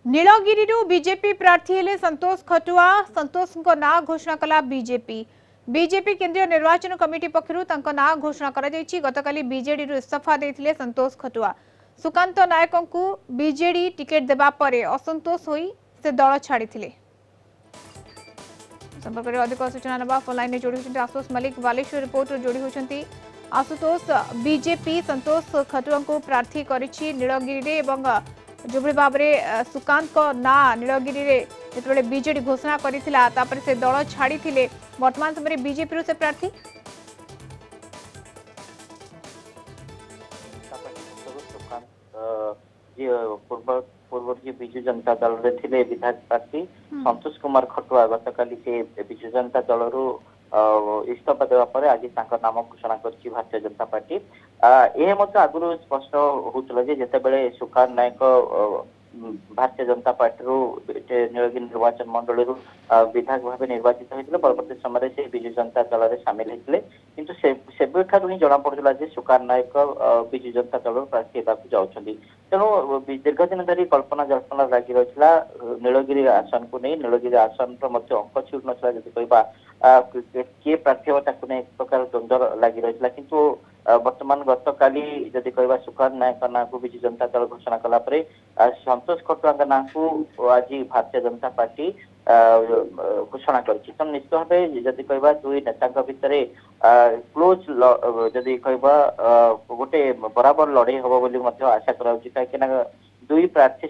Nilgiri BJP प्रार्थी हेले संतोष खटुआ। संतोष ना घोषणा कला बीजेपी। बीजेपी केंद्रीय निर्वाचन कमिटी पक्षर ना घोषणा गतकाली बीजेडी इस्तीफा देते संतोष खटुआ। सुकांत नायक को बीजेडी टिकेट देवा पर असंतोष होई से दल छाड़ी संपर्क में अधिक सूचना ना फोन लाइन जोड़ी आशुतोष मलिक बालेश्वर रिपोर्ट जोड़ी होती। आशुतोष, बीजेपी संतोष खटुआ को प्रार्थी करिछि नीलगिरी जो भाव में सुकांत ना नीलगिरी जो बीजेडी घोषणा करथिला तापर से दल छाड़ी वर्तमान समय बीजेपी से प्रार्थी पूर्व विजु जनता दल रे विधायक प्रार्थी संतोष कुमार खटुआ गतकाली से विजु जनता दल इस्तीफा देवा पर आज नाम घोषणा कर भारतीय जनता पार्टी। यह आगुरी स्पष्ट होता जिते सुकांत नायक भारतीय जनता पार्टी नीलगिरी निर्वाचन मंडल विधायक भाव निर्वाचित होते परवर्त समय से विजु जनता दल में सामिल होते किंतु सेबेठार ही जना पड़ा सुकांत नायक विजु जनता दल प्रार्थी होगा जाऊँगी। तेणु दीर्घ दिन धरी कल्पना जल्पना लगी रही नीलगिरी आसन को नहीं नीलगिरी आसन अंक छूट नाला जब कह किए प्रार्थी हम ताकू नहीं एक प्रकार द्वंद्व लगी रही किंतु वर्तमान गतकाली जदि कह सुकांत नायक ना को विजु जनता दल घोषणा कलापर संतोष खटुआ ना को आज भारतीय जनता पार्टी घोषणा कर निश्चित भाव जदि कह दुई नेता भितर क्लोज जदि कह गोटे बराबर लड़े हम बोली आशा करा कहीं दुई प्रार्थी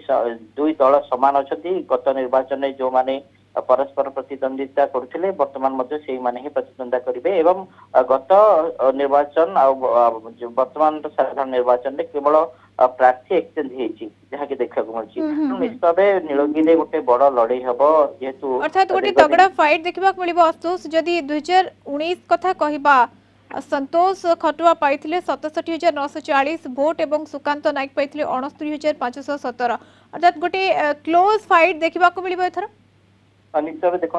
दुई दल सामान अच्छा गत निर्वाचन में जो माने परस्पर प्रतिद्वंदिता करते वर्तमान से ही प्रतिद्वंदिता करेंगे एवं गत निर्वाचन वर्तमान साधारण निर्वाचन में केवल प्रार्थी एक्सचेंज होगी देखा मिली निश्चित भाव नीलगिरी गोटे बड़ लड़े हम जेहेतु अर्थात गोटे तगड़ा फाइट देखा मिल आशुतोष जदि 2019 कथा कहबा संतोष खटुआ पाई 67,940 भोट एवं सुकांत नायक पाई 69,517 अर्थात गोटे क्लोज फाइट देखा मिल एथर निश्चय भाव देखो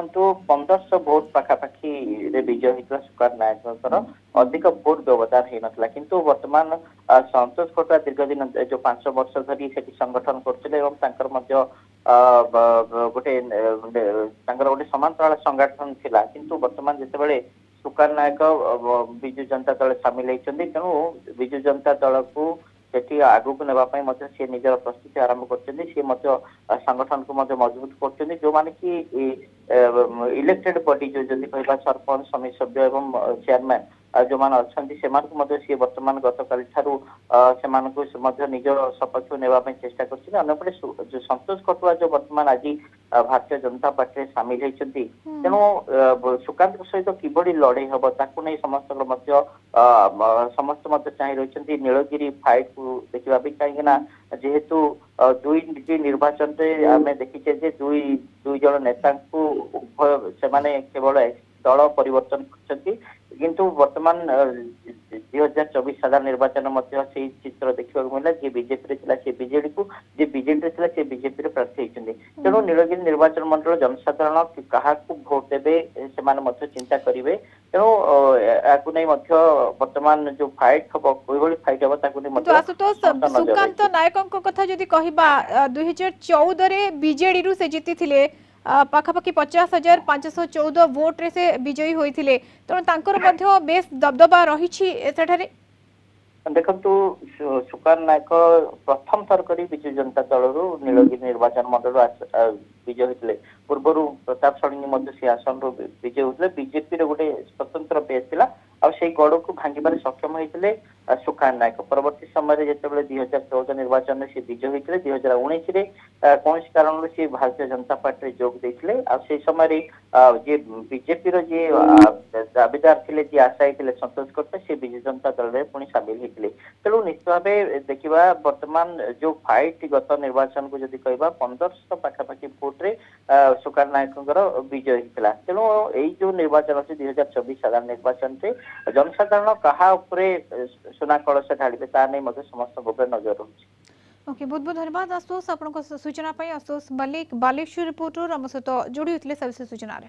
1500 भोट पाखापाखि विजय होता सुकांत नायक अधिक भोट व्यवधान हो नाला किंतु वर्तमान संतोष खटुआ दीर्घ दिन जो 5 वर्ष धरी से संगठन करते गोटे गोटे समांतराल संगठन थिला किंतु वर्तमान जिते सुकांत नायक विजु जनता दल सामिल होती तेणु विजु जनता दल को सेठी आगु को नेबापई मध्य से निजर प्रस्तुति आरंभ करछन्ती से मध्य संगठन को मध्य मजबूत करछन्ती जो माने कि इलेक्टेड बॉडी जो जदि कहबा सरपंच समिति सभ्य एवं चेयरमैन जो मान अच्छी से सी वर्तमान गतकाली ठारू से निज सपक्ष नेबापई चेष्टा करछन्ती अन्यपटे जो संतोष खटुआ जो वर्तमान आज भारतीय जनता पार्टी सामिल होती तेणु सुकांत सहित किभली लड़े हम ताकू नहीं समस्त चाह रही नीलगिरी फाइट को देखा कहीं जेहेतु दुई निर्वाचन आम देखीचे दुई जन नेता उभय से केवल दल परिवर्तन कर किंतु वर्तमान 2024 साधारण निर्वाचन से चित्र देखा मिला जी बीजेपी से बीजेडी को जी बीजेडी से बीजेपी प्रार्थी होती तेणु नीलगिरी निर्वाचन मंडल जनसाधारण क्या भोट देवे से चिंता करेंगे तेणु आपको नहीं वर्तमान जो फाइट हम कोई फाइट हम आशुतोष सुकांत नायक कथा जदि कहबा 2014 बीजेडी से जीति पाखापाखि 50,514 भोट रे से विजयी होइथिले तेणु बेस दबदबा रही देखु सुकांत नायक प्रथम थर कर विजु जनता दल नीलगिरी निर्वाचन मंडल विजय होते पूर्वर प्रताप षडंगी से आसन विजय होते बीजेपी गोटे स्वतंत्र बेस था से गड़ को भांगार सक्षम होते सुकांत नायक परवर्ती समय जिते 2014 निर्वाचन में सी विजय होते 2019 कौन कारण से भारतीय जनता पार्टी जोग देते से समय जी बीजेपी जी दावेदार थे जी आशा होते संतोष करते से विजु जनता दल में पुणी सामिल होते तेणु निश्चित भाव देखा वर्तमान जो फाइट गत निर्वाचन को जब कह 1500 पाखापाखि भोट्रे सुकांत नायक विजय होता तेणु यही जो निर्वाचन अच्छे 2024 साधारण निर्वाचन से जनसाधारण क्या सुना कलश ढाड़े ता नहीं समस्त नजर रही। ओके बहुत बहुत धन्यवाद आशुतोष आपन सूचना आशुतोष मलिक बालेश्वर रिपोर्टर आम सहित जोड़ी होते सूचना।